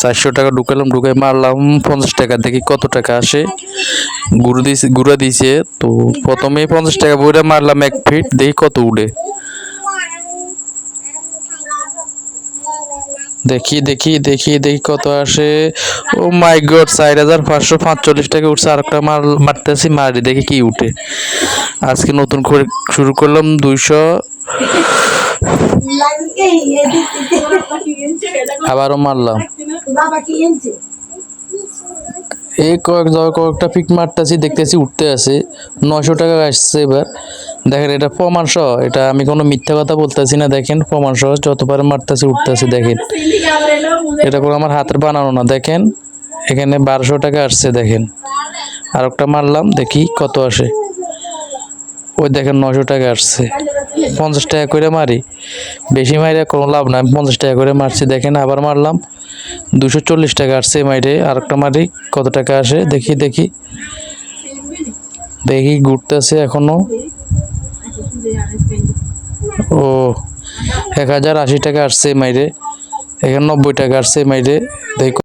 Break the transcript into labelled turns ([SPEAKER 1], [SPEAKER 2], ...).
[SPEAKER 1] 400 টাকা ঢুকালাম, ঢুকাই মারলাম 50 টাকা, দেখি কত টাকা আসে। গুঁড়া দিছে তো প্রথমে 50 টাকা বইরা মারলাম 1 ফিট, দেখি কত উঠে। দেখি দেখি দেখি দেখি কত আসে। ও মাই গড, 4545 টাকা উঠছে। আরেকটা মারতেছি, মারি দেখি কি উঠে। আজকে নতুন করে শুরু করলাম 200, আবারও মারলাম। এই কয়েকটা পিক মারতেছি, দেখতেছি উঠতে আছে। 900 টাকা আসছে এবার। দেখেন এটা প্রমাণ সহ, এটা আমি কোনো মিথ্যা কথা বলতেছি না। দেখেন প্রমাণ সহ যতবার মারতেছি উঠতেছে। দেখেন এটা কোনো আমার হাতের বানানো না। দেখেন এখানে 1200 টাকা আসছে। দেখেন আর একটা মারলাম, দেখি কত আসে। ওই দেখেন 900 টাকা আসছে। 50 টাকা করে মারি, বেশি মারি কোনো লাভ না। আমি 50 টাকা করে মারছি। দেখেন আবার মারলাম, 240 টাকা আসছে মাইরে। আর একটা মারি, কত টাকা আসে দেখি দেখি দেখি ঘুরতেছে এখনো। ও 1080 টাকা আসছে মাইরে। এখানে 90 টাকা আসছে মাইরে। দেখি